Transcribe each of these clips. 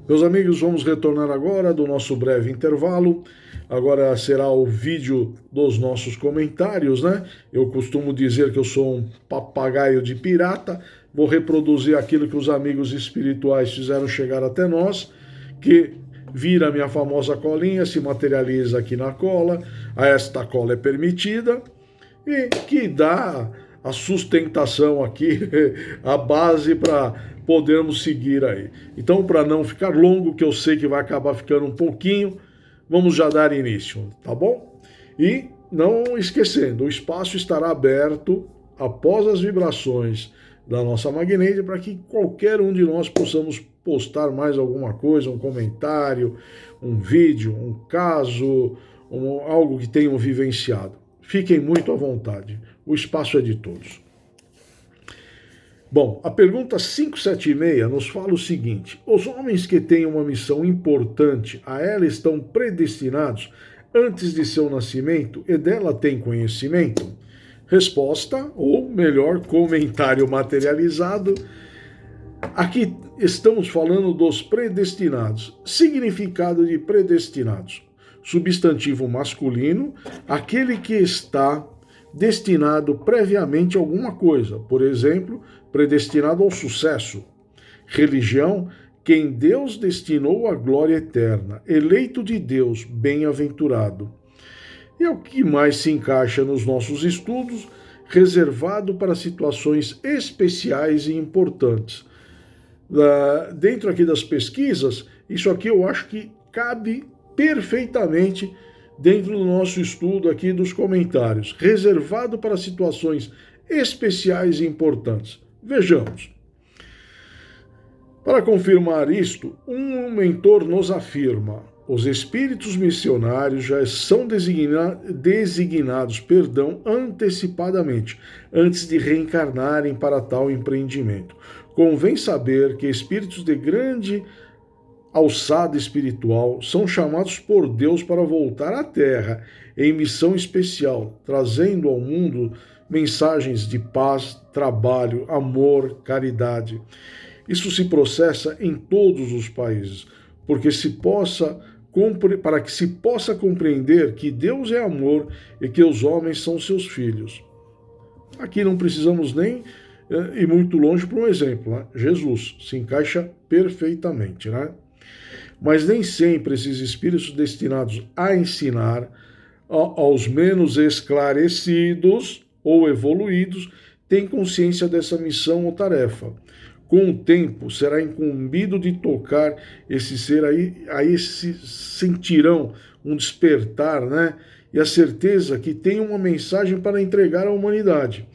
Meus amigos, vamos retornar agora do nosso breve intervalo. Agora será o vídeo dos nossos comentários, né? Eu costumo dizer que eu sou um papagaio de pirata. Vou reproduzir aquilo que os amigos espirituais fizeram chegar até nós, que vira a minha famosa colinha, se materializa aqui na cola. Esta cola é permitida e que dá a sustentação aqui, a base para podermos seguir aí. Então, para não ficar longo, que eu sei que vai acabar ficando um pouquinho, vamos já dar início, tá bom? E não esquecendo, o espaço estará aberto após as vibrações da nossa magnésia para que qualquer um de nós possamos postar mais alguma coisa, um comentário, um vídeo, um caso, algo que tenham vivenciado. Fiquem muito à vontade, o espaço é de todos. Bom, a pergunta 576 nos fala o seguinte: os homens que têm uma missão importante, a ela estão predestinados antes de seu nascimento e dela têm conhecimento? Resposta, ou melhor, comentário materializado. Aqui estamos falando dos predestinados. Significado de predestinados: substantivo masculino, aquele que está destinado previamente a alguma coisa, por exemplo, predestinado ao sucesso. Religião, quem Deus destinou à glória eterna, eleito de Deus, bem-aventurado. E é o que mais se encaixa nos nossos estudos, reservado para situações especiais e importantes. Dentro aqui das pesquisas, isso aqui eu acho que cabe perfeitamente dentro do nosso estudo aqui dos comentários, reservado para situações especiais e importantes. Vejamos. Para confirmar isto, um mentor nos afirma: os espíritos missionários já são designados antecipadamente, antes de reencarnarem para tal empreendimento. Convém saber que espíritos de grande alçada espiritual são chamados por Deus para voltar à Terra em missão especial, trazendo ao mundo mensagens de paz, trabalho, amor, caridade. Isso se processa em todos os países, para que se possa compreender que Deus é amor e que os homens são seus filhos. Aqui não precisamos nem ir muito longe para um exemplo, né? Jesus se encaixa perfeitamente, né? Mas nem sempre esses espíritos destinados a ensinar aos menos esclarecidos ou evoluídos têm consciência dessa missão ou tarefa. Com o tempo, será incumbido de tocar esse ser aí sentirão um despertar, né? E a certeza que tem uma mensagem para entregar à humanidade.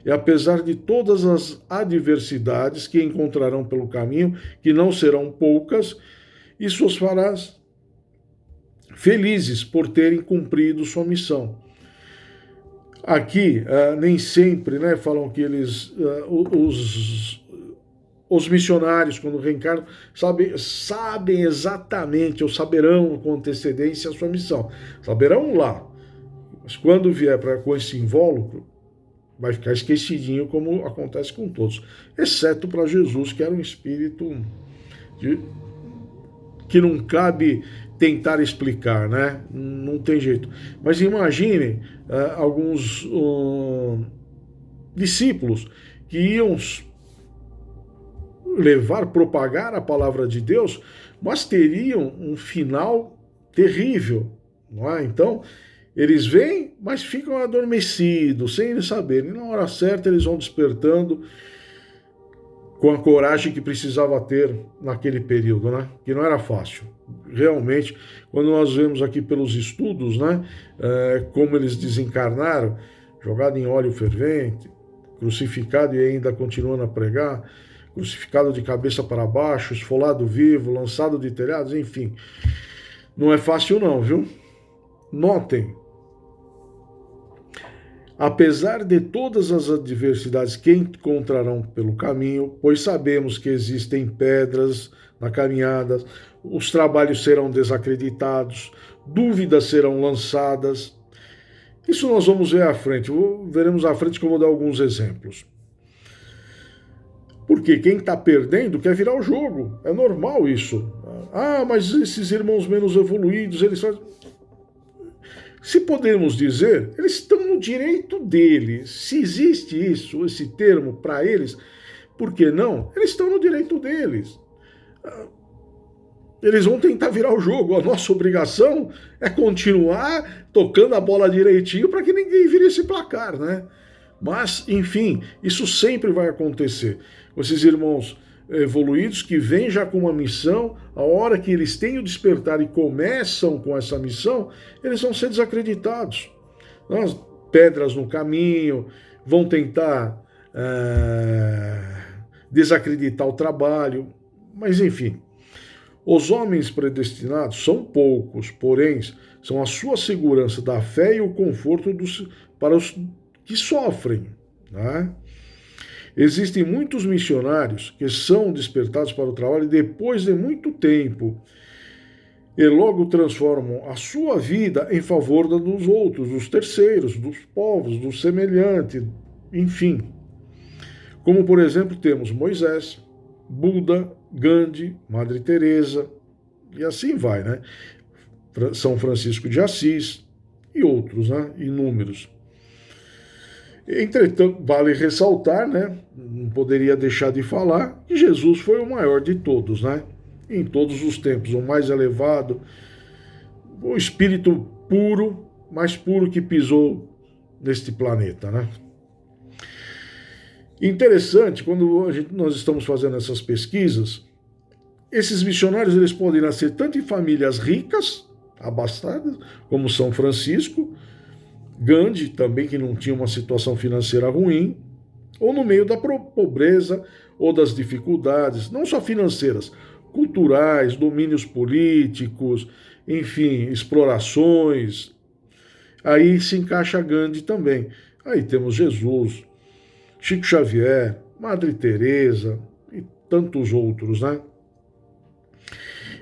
E apesar de todas as adversidades que encontrarão pelo caminho, que não serão poucas, isso os fará felizes por terem cumprido sua missão. Aqui, nem sempre, né, falam que os missionários, quando reencarnam, sabem exatamente, ou saberão com antecedência a sua missão. Saberão lá. Mas quando vier com esse invólucro, vai ficar esquecidinho, como acontece com todos. Exceto para Jesus, que era um espírito que não cabe tentar explicar, né? Não tem jeito. Mas imaginem alguns discípulos que iam propagar a palavra de Deus, mas teriam um final terrível, não é? Então, eles vêm, mas ficam adormecidos, sem eles saberem. E na hora certa eles vão despertando com a coragem que precisava ter naquele período, né? Que não era fácil. Realmente, quando nós vemos aqui pelos estudos, né, como eles desencarnaram, jogado em óleo fervente, crucificado e ainda continuando a pregar, crucificado de cabeça para baixo, esfolado vivo, lançado de telhados, enfim. Não é fácil não, viu? Notem, apesar de todas as adversidades que encontrarão pelo caminho, pois sabemos que existem pedras na caminhada, os trabalhos serão desacreditados, dúvidas serão lançadas. Isso nós vamos ver à frente, veremos à frente que eu vou dar alguns exemplos. Porque quem está perdendo quer virar o jogo, é normal isso. Mas esses irmãos menos evoluídos, eles fazem... Se podemos dizer, eles estão no direito deles. Se existe isso, esse termo para eles, por que não? Eles estão no direito deles. Eles vão tentar virar o jogo. A nossa obrigação é continuar tocando a bola direitinho para que ninguém vire esse placar, né? Mas, enfim, isso sempre vai acontecer. Esses irmãos evoluídos que vêm já com uma missão, a hora que eles têm o despertar e começam com essa missão, eles vão ser desacreditados. As pedras no caminho, vão tentar desacreditar o trabalho, mas enfim. Os homens predestinados são poucos, porém, são a sua segurança da fé e o conforto para os que sofrem. Né? Existem muitos missionários que são despertados para o trabalho depois de muito tempo e logo transformam a sua vida em favor da dos outros, dos terceiros, dos povos, dos semelhantes, enfim. Como, por exemplo, temos Moisés, Buda, Gandhi, Madre Teresa, e assim vai, né? São Francisco de Assis e outros, né? Inúmeros. Entretanto, vale ressaltar, né? Não poderia deixar de falar que Jesus foi o maior de todos, né? Em todos os tempos, o mais elevado, o espírito puro, mais puro que pisou neste planeta, né? Interessante, quando nós estamos fazendo essas pesquisas, esses missionários eles podem nascer tanto em famílias ricas, abastadas, como São Francisco, Gandhi também, que não tinha uma situação financeira ruim, ou no meio da pobreza ou das dificuldades, não só financeiras, culturais, domínios políticos, enfim, explorações. Aí se encaixa Gandhi também. Aí temos Jesus, Chico Xavier, Madre Teresa e tantos outros, né?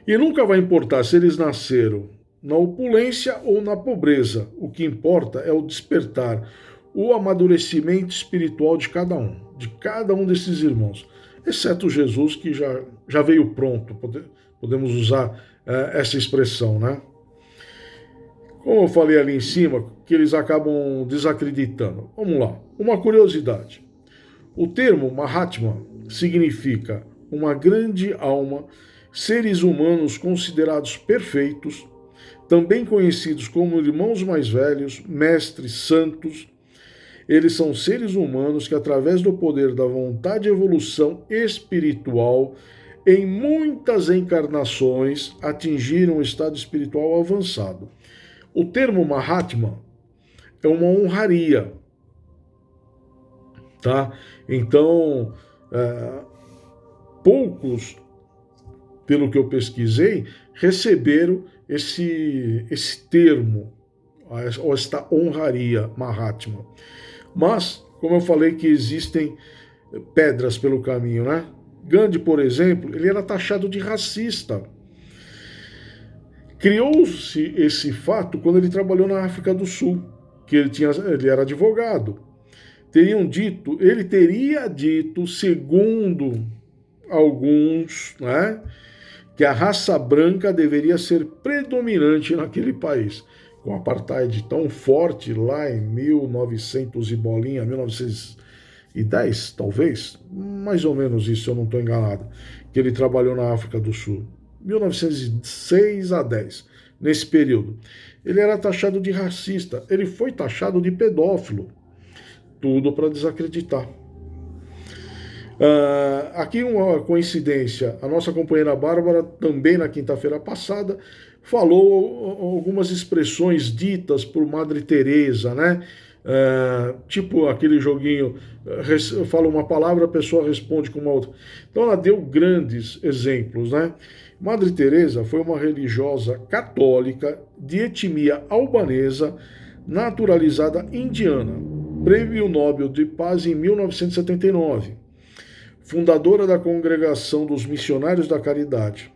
E nunca vai importar se eles nasceram na opulência ou na pobreza. O que importa é o despertar, o amadurecimento espiritual de cada um desses irmãos. Exceto Jesus, que já veio pronto, podemos usar essa expressão, né? Como eu falei ali em cima, que eles acabam desacreditando. Vamos lá, uma curiosidade. O termo Mahatma significa uma grande alma, seres humanos considerados perfeitos, também conhecidos como irmãos mais velhos, mestres santos. Eles são seres humanos que, através do poder da vontade e evolução espiritual, em muitas encarnações, atingiram um estado espiritual avançado. O termo Mahatma é uma honraria, tá? Então, poucos, pelo que eu pesquisei, receberam esse termo, ou esta honraria, Mahatma. Mas, como eu falei que existem pedras pelo caminho, né? Gandhi, por exemplo, ele era taxado de racista. Criou-se esse fato quando ele trabalhou na África do Sul, que ele era advogado. Ele teria dito, segundo alguns, né, que a raça branca deveria ser predominante naquele país. Com o apartheid tão forte lá em 1900 e bolinha, 1910, talvez, mais ou menos isso, se eu não estou enganado, que ele trabalhou na África do Sul, 1906 a 10, nesse período. Ele era taxado de racista, ele foi taxado de pedófilo, tudo para desacreditar. Aqui uma coincidência, a nossa companheira Bárbara, também na quinta-feira passada, falou algumas expressões ditas por Madre Teresa, né? Tipo aquele joguinho, fala uma palavra, a pessoa responde com uma outra. Então ela deu grandes exemplos, né? Madre Teresa foi uma religiosa católica de etnia albanesa, naturalizada indiana, Prêmio Nobel de Paz em 1979, fundadora da Congregação dos Missionários da Caridade.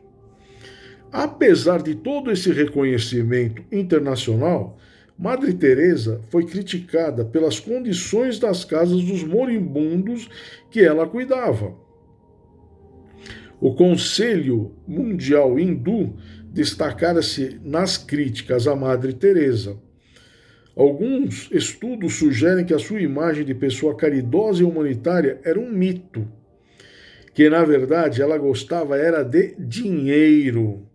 Apesar de todo esse reconhecimento internacional, Madre Teresa foi criticada pelas condições das casas dos moribundos que ela cuidava. O Conselho Mundial Hindu destacara-se nas críticas à Madre Teresa. Alguns estudos sugerem que a sua imagem de pessoa caridosa e humanitária era um mito, que na verdade ela gostava era de dinheiro.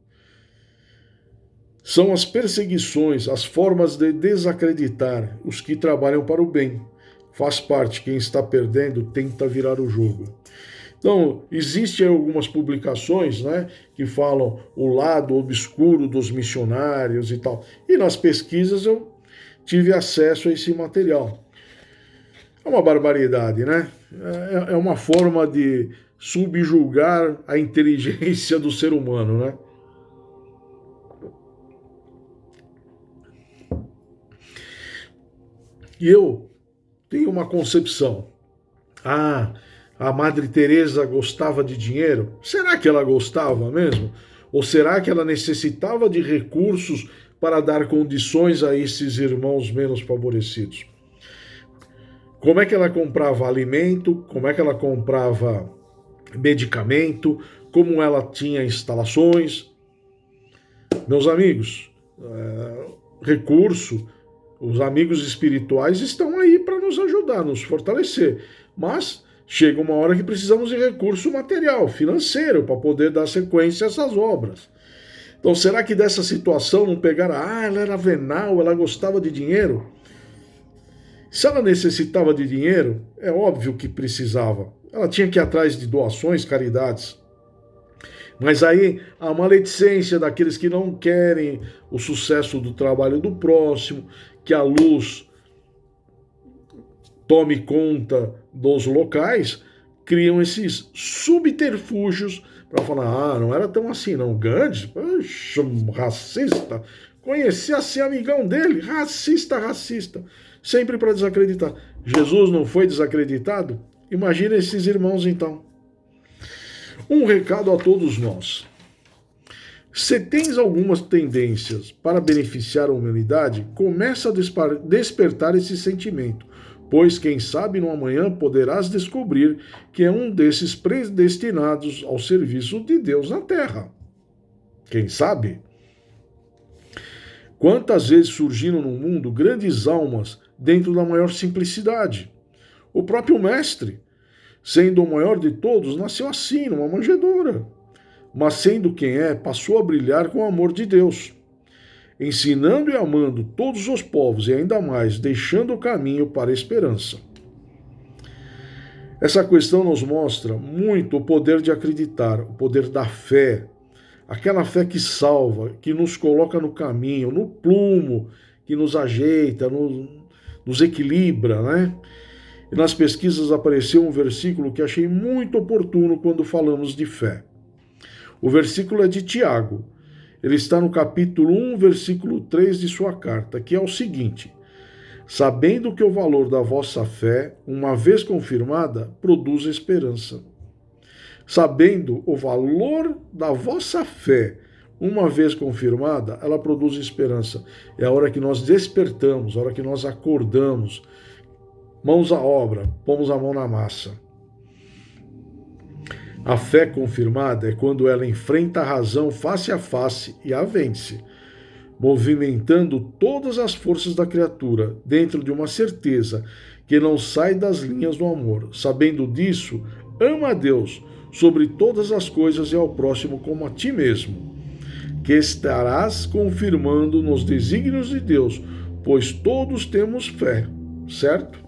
São as perseguições, as formas de desacreditar os que trabalham para o bem. Faz parte, quem está perdendo tenta virar o jogo. Então, existem algumas publicações, né, que falam o lado obscuro dos missionários e tal. E nas pesquisas eu tive acesso a esse material. É uma barbaridade, né? É uma forma de subjugar a inteligência do ser humano, né? E eu tenho uma concepção. Ah, a Madre Teresa gostava de dinheiro? Será que ela gostava mesmo? Ou será que ela necessitava de recursos para dar condições a esses irmãos menos favorecidos? Como é que ela comprava alimento? Como é que ela comprava medicamento? Como ela tinha instalações? Meus amigos, recurso, os amigos espirituais estão aí para nos ajudar, nos fortalecer. Mas chega uma hora que precisamos de recurso material, financeiro, para poder dar sequência a essas obras. Então, será que dessa situação não pegaram, ela era venal, ela gostava de dinheiro? Se ela necessitava de dinheiro, é óbvio que precisava. Ela tinha que ir atrás de doações, caridades. Mas aí a maledicência daqueles que não querem o sucesso do trabalho do próximo, que a luz tome conta dos locais, criam esses subterfúgios para falar, não era tão assim não. Gandhi, puxa, racista, conhecia ser amigão dele, racista, sempre para desacreditar. Jesus não foi desacreditado? Imagina esses irmãos então. Um recado a todos nós. Se tens algumas tendências para beneficiar a humanidade, começa a despertar esse sentimento, pois quem sabe no amanhã poderás descobrir que é um desses predestinados ao serviço de Deus na Terra. Quem sabe? Quantas vezes surgiram no mundo grandes almas dentro da maior simplicidade? O próprio Mestre, sendo o maior de todos, nasceu assim, numa manjedoura. Mas sendo quem é, passou a brilhar com o amor de Deus, ensinando e amando todos os povos e ainda mais deixando o caminho para a esperança. Essa questão nos mostra muito o poder de acreditar, o poder da fé, aquela fé que salva, que nos coloca no caminho, no plumo, que nos ajeita, nos equilibra, né? E nas pesquisas apareceu um versículo que achei muito oportuno quando falamos de fé. O versículo é de Tiago. Ele está no capítulo 1, versículo 3 de sua carta, que é o seguinte: sabendo que o valor da vossa fé, uma vez confirmada, produz esperança. Sabendo o valor da vossa fé, uma vez confirmada, ela produz esperança. É a hora que nós despertamos, a hora que nós acordamos, mãos à obra, pomos a mão na massa. A fé confirmada é quando ela enfrenta a razão face a face e a vence, movimentando todas as forças da criatura dentro de uma certeza que não sai das linhas do amor. Sabendo disso, ama a Deus sobre todas as coisas e ao próximo como a ti mesmo, que estarás confirmando nos desígnios de Deus, pois todos temos fé, certo?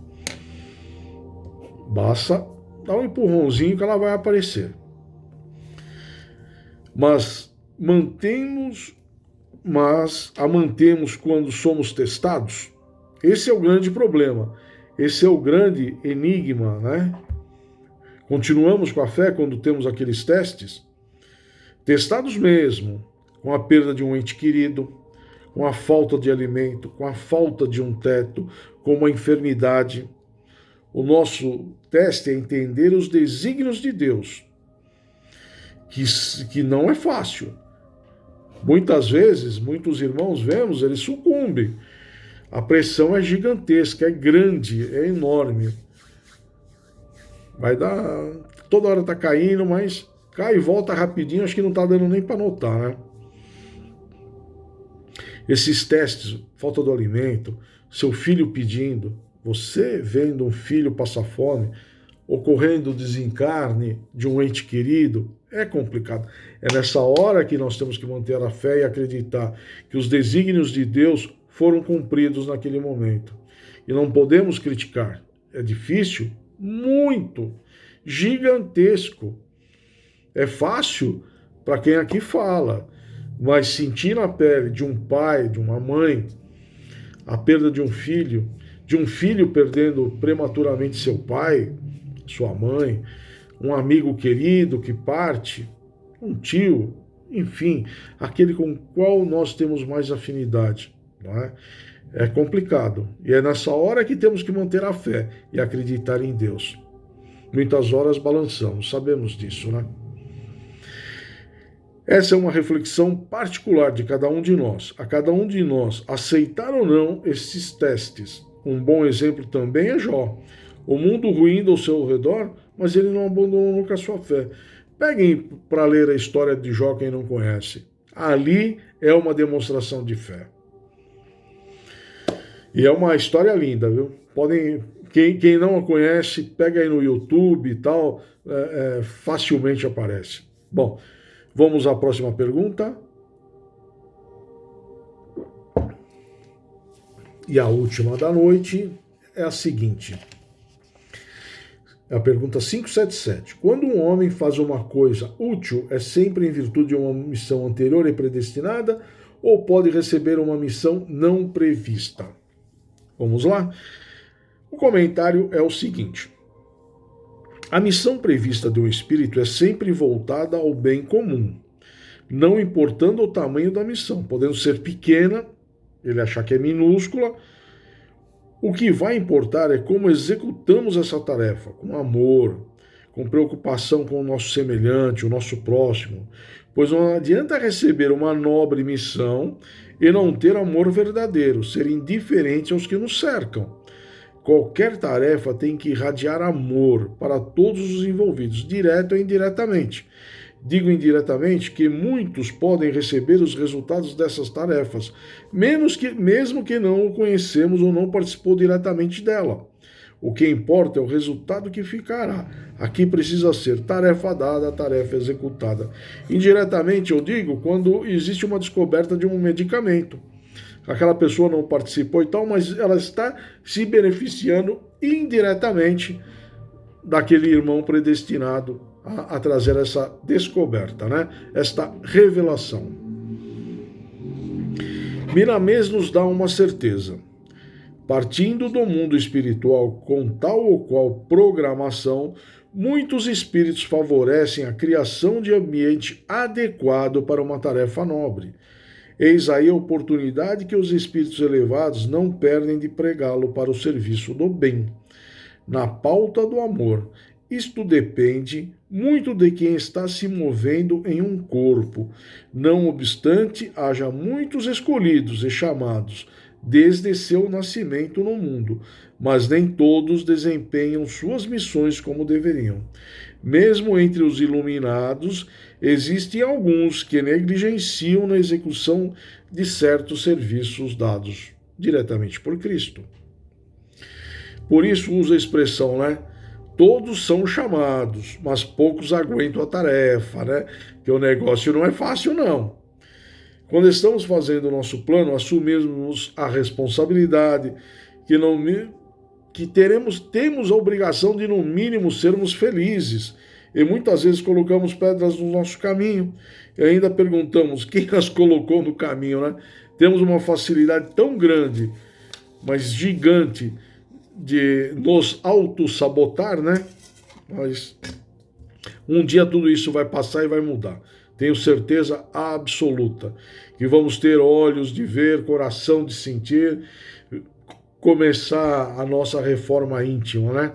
Basta dar um empurrãozinho que ela vai aparecer. Mas a mantemos quando somos testados? Esse é o grande problema. Esse é o grande enigma, né? Continuamos com a fé quando temos aqueles testes? Testados mesmo, com a perda de um ente querido, com a falta de alimento, com a falta de um teto, com uma enfermidade. O nosso teste é entender os desígnios de Deus, que não é fácil. Muitas vezes, muitos irmãos vemos, eles sucumbem. A pressão é gigantesca, é grande, é enorme. Vai dar, toda hora está caindo, mas cai e volta rapidinho, acho que não está dando nem para notar, né? Esses testes, falta do alimento, seu filho pedindo, você vendo um filho passar fome, ocorrendo o desencarne de um ente querido, é complicado. É nessa hora que nós temos que manter a fé e acreditar que os desígnios de Deus foram cumpridos naquele momento. E não podemos criticar. É difícil? Muito. Gigantesco. É fácil para quem aqui fala, mas sentir na pele de um pai, de uma mãe, a perda de um filho perdendo prematuramente seu pai, sua mãe, um amigo querido que parte, um tio, enfim, aquele com o qual nós temos mais afinidade, não é? É complicado. E é nessa hora que temos que manter a fé e acreditar em Deus. Muitas horas balançamos, sabemos disso, né? Essa é uma reflexão particular de cada um de nós. A cada um de nós aceitar ou não esses testes. Um bom exemplo também é Jó. O mundo ruindo ao seu redor, mas ele não abandonou nunca a sua fé. Peguem para ler a história de Jó quem não conhece. Ali é uma demonstração de fé. E é uma história linda, viu? Quem não a conhece, pega aí no YouTube e tal, facilmente aparece. Bom, vamos à próxima pergunta. E a última da noite é a seguinte. É a pergunta 577. Quando um homem faz uma coisa útil, é sempre em virtude de uma missão anterior e predestinada, ou pode receber uma missão não prevista? Vamos lá? O comentário é o seguinte. A missão prevista de um espírito é sempre voltada ao bem comum, não importando o tamanho da missão, podendo ser pequena, ele achar que é minúscula. O que vai importar é como executamos essa tarefa, com amor, com preocupação com o nosso semelhante, o nosso próximo, pois não adianta receber uma nobre missão e não ter amor verdadeiro, ser indiferente aos que nos cercam. Qualquer tarefa tem que irradiar amor para todos os envolvidos, direto ou indiretamente. Digo indiretamente que muitos podem receber os resultados dessas tarefas, mesmo que não o conhecemos ou não participou diretamente dela. O que importa é o resultado que ficará. Aqui precisa ser tarefa dada, tarefa executada. Indiretamente, eu digo, quando existe uma descoberta de um medicamento. Aquela pessoa não participou e tal, mas ela está se beneficiando indiretamente daquele irmão predestinado a trazer essa descoberta, né? Esta revelação. Miramês nos dá uma certeza. Partindo do mundo espiritual com tal ou qual programação, muitos espíritos favorecem a criação de ambiente adequado para uma tarefa nobre. Eis aí a oportunidade que os espíritos elevados não perdem de pregá-lo para o serviço do bem. Na pauta do amor, isto depende muito de quem está se movendo em um corpo. Não obstante, haja muitos escolhidos e chamados desde seu nascimento no mundo, mas nem todos desempenham suas missões como deveriam. Mesmo entre os iluminados, existem alguns que negligenciam na execução de certos serviços dados diretamente por Cristo. Por isso uso a expressão, né? Todos são chamados, mas poucos aguentam a tarefa, né? Que o negócio não é fácil, não. Quando estamos fazendo o nosso plano, assumimos a responsabilidade que temos a obrigação de, no mínimo, sermos felizes. E muitas vezes colocamos pedras no nosso caminho e ainda perguntamos quem as colocou no caminho, né? Temos uma facilidade tão grande, mas gigante, de nos auto-sabotar, né? Mas um dia tudo isso vai passar e vai mudar. Tenho certeza absoluta que vamos ter olhos de ver, coração de sentir, começar a nossa reforma íntima, né?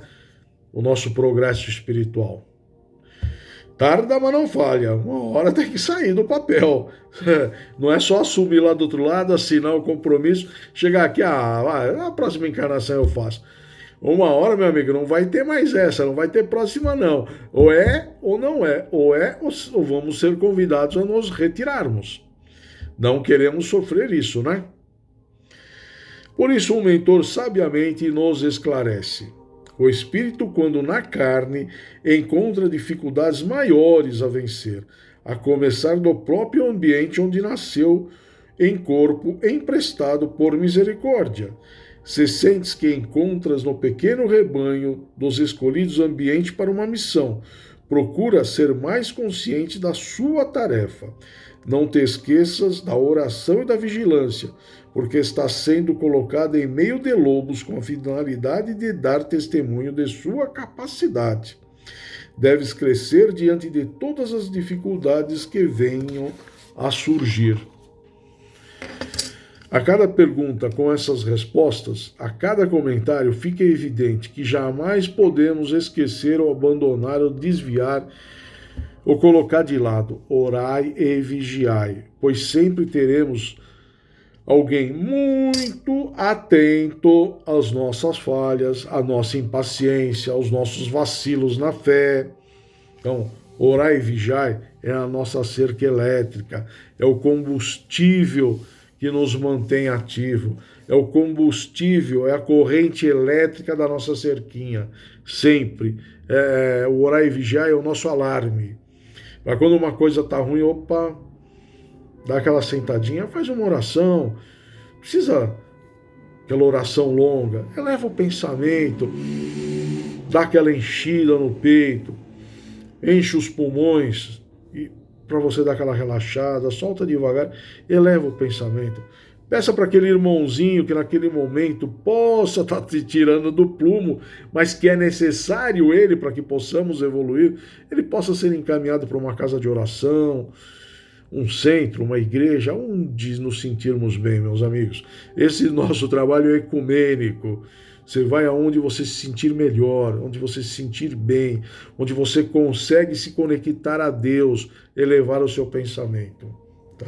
O nosso progresso espiritual. Tarda, mas não falha. Uma hora tem que sair do papel. Não é só assumir lá do outro lado, assinar o compromisso, chegar aqui, na próxima encarnação eu faço. Uma hora, meu amigo, não vai ter mais essa, não vai ter próxima não. Ou é ou não é, ou vamos ser convidados a nos retirarmos. Não queremos sofrer isso, né? Por isso, um mentor sabiamente nos esclarece. O espírito, quando na carne, encontra dificuldades maiores a vencer, a começar do próprio ambiente onde nasceu, em corpo emprestado por misericórdia. Se sentes que encontras no pequeno rebanho dos escolhidos ambiente para uma missão, procura ser mais consciente da sua tarefa. Não te esqueças da oração e da vigilância, porque está sendo colocada em meio de lobos com a finalidade de dar testemunho de sua capacidade. Deves crescer diante de todas as dificuldades que venham a surgir. A cada pergunta com essas respostas, a cada comentário, fica evidente que jamais podemos esquecer ou abandonar ou desviar ou colocar de lado. Orai e vigiai, pois sempre teremos alguém muito atento às nossas falhas, à nossa impaciência, aos nossos vacilos na fé. Então, orar e vigiar é a nossa cerca elétrica, é o combustível que nos mantém ativo, é o combustível, é a corrente elétrica da nossa cerquinha, sempre. O orar e vigiar é o nosso alarme. Para quando uma coisa está ruim, opa, dá aquela sentadinha, faz uma oração, precisa aquela oração longa, eleva o pensamento, dá aquela enchida no peito, enche os pulmões, e para você dar aquela relaxada, solta devagar, eleva o pensamento. Peça para aquele irmãozinho que naquele momento possa estar te tirando do prumo, mas que é necessário ele para que possamos evoluir, ele possa ser encaminhado para uma casa de oração, um centro, uma igreja, onde nos sentirmos bem, meus amigos. Esse nosso trabalho é ecumênico. Você vai aonde você se sentir melhor, onde você se sentir bem, onde você consegue se conectar a Deus, elevar o seu pensamento. Tá?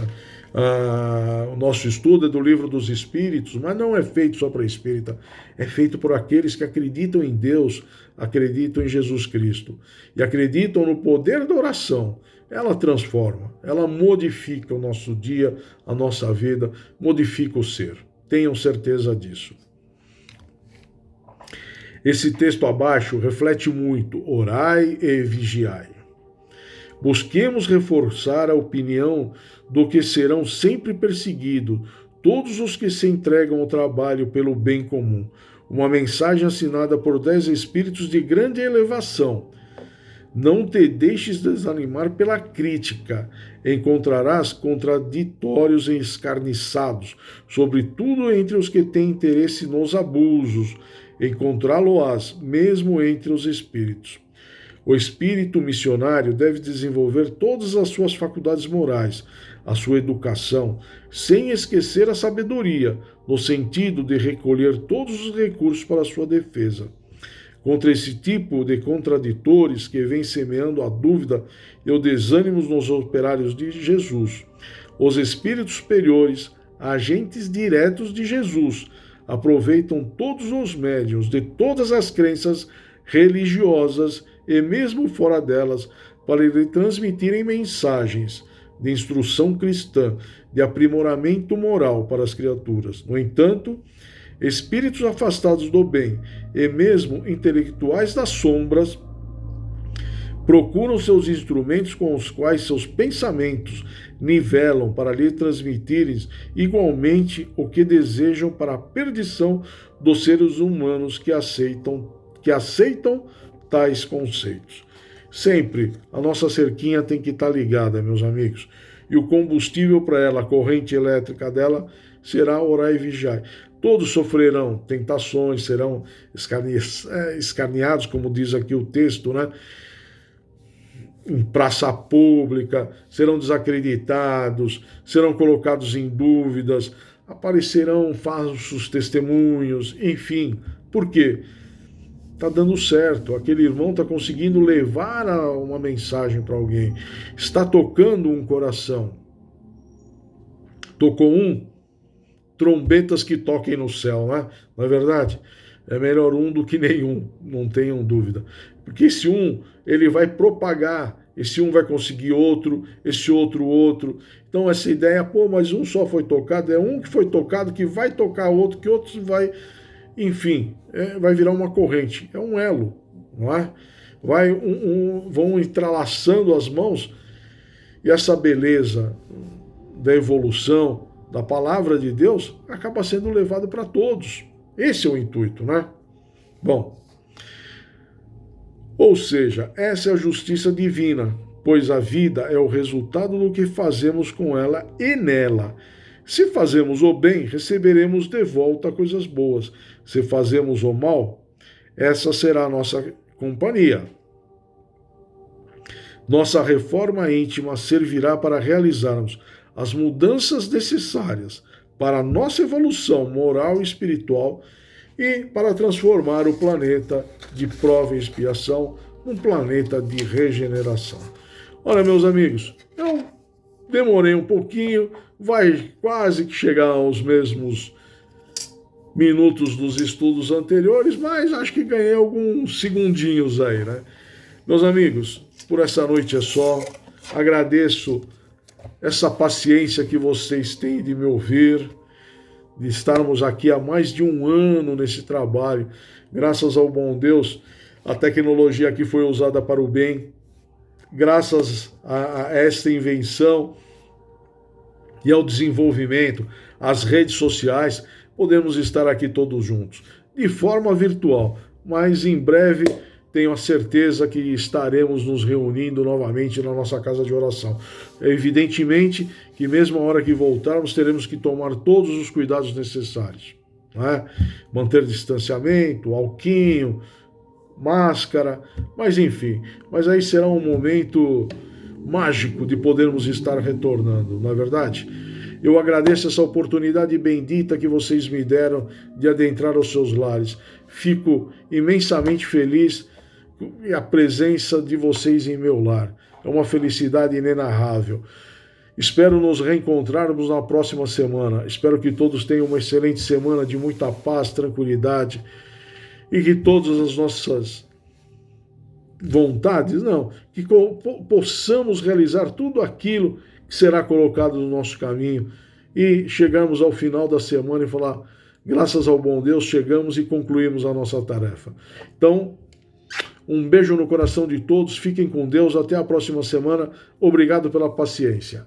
O nosso estudo é do Livro dos Espíritos, mas não é feito só para espírita, é feito por aqueles que acreditam em Deus, acreditam em Jesus Cristo e acreditam no poder da oração. Ela transforma, ela modifica o nosso dia, a nossa vida, modifica o ser. Tenham certeza disso. Esse texto abaixo reflete muito: orai e vigiai. Busquemos reforçar a opinião do que serão sempre perseguidos todos os que se entregam ao trabalho pelo bem comum. Uma mensagem assinada por 10 espíritos de grande elevação. Não te deixes desanimar pela crítica. Encontrarás contraditórios e escarniçados, sobretudo entre os que têm interesse nos abusos. Encontrá-lo-ás mesmo entre os espíritos. O espírito missionário deve desenvolver todas as suas faculdades morais, a sua educação, sem esquecer a sabedoria, no sentido de recolher todos os recursos para a sua defesa. Contra esse tipo de contraditores que vem semeando a dúvida e o desânimo nos operários de Jesus, os espíritos superiores, agentes diretos de Jesus, aproveitam todos os médiuns de todas as crenças religiosas e mesmo fora delas para lhe transmitirem mensagens de instrução cristã, de aprimoramento moral para as criaturas. No entanto, espíritos afastados do bem e mesmo intelectuais das sombras procuram seus instrumentos com os quais seus pensamentos nivelam para lhe transmitirem igualmente o que desejam para a perdição dos seres humanos que aceitam tais conceitos. Sempre a nossa cerquinha tem que estar ligada, meus amigos, e o combustível para ela, a corrente elétrica dela, será orar e vigiar. Todos sofrerão tentações, serão escarneados, como diz aqui o texto, né? Em praça pública, serão desacreditados, serão colocados em dúvidas, aparecerão falsos testemunhos, enfim. Por quê? Está dando certo, aquele irmão está conseguindo levar uma mensagem para alguém, está tocando um coração. Tocou um, trombetas que toquem no céu, né? Não é verdade? É melhor um do que nenhum, não tenham dúvida. Porque esse um, ele vai propagar, esse um vai conseguir outro, esse outro. Então essa ideia, pô, mas um só foi tocado, é um que foi tocado que vai tocar outro, que outro vai, enfim, vai virar uma corrente, é um elo, não é? Vão entrelaçando as mãos e essa beleza da evolução, da palavra de Deus, acaba sendo levada para todos. Esse é o intuito, né? Bom, ou seja, essa é a justiça divina, pois a vida é o resultado do que fazemos com ela e nela. Se fazemos o bem, receberemos de volta coisas boas. Se fazemos o mal, essa será a nossa companhia. Nossa reforma íntima servirá para realizarmos as mudanças necessárias para a nossa evolução moral e espiritual e para transformar o planeta de prova e expiação num planeta de regeneração. Olha, meus amigos, eu demorei um pouquinho, vai quase que chegar aos mesmos minutos dos estudos anteriores, mas acho que ganhei alguns segundinhos aí, né? Meus amigos, por essa noite é só. Agradeço essa paciência que vocês têm de me ouvir, de estarmos aqui há mais de um ano nesse trabalho. Graças ao bom Deus, a tecnologia aqui foi usada para o bem. Graças a esta invenção e ao desenvolvimento, às redes sociais, podemos estar aqui todos juntos, de forma virtual, mas em breve tenho a certeza que estaremos nos reunindo novamente na nossa casa de oração. Evidentemente que mesmo a hora que voltarmos, teremos que tomar todos os cuidados necessários, né? Manter distanciamento, alquinho, máscara, mas enfim. Mas aí será um momento mágico de podermos estar retornando, não é verdade? Eu agradeço essa oportunidade bendita que vocês me deram de adentrar aos seus lares. Fico imensamente feliz com a presença de vocês em meu lar. É uma felicidade inenarrável. Espero nos reencontrarmos na próxima semana. Espero que todos tenham uma excelente semana de muita paz, tranquilidade e que todas as nossas vontades, que possamos realizar tudo aquilo que será colocado no nosso caminho e chegarmos ao final da semana e falar, graças ao bom Deus, chegamos e concluímos a nossa tarefa. Então, um beijo no coração de todos, fiquem com Deus, até a próxima semana, obrigado pela paciência.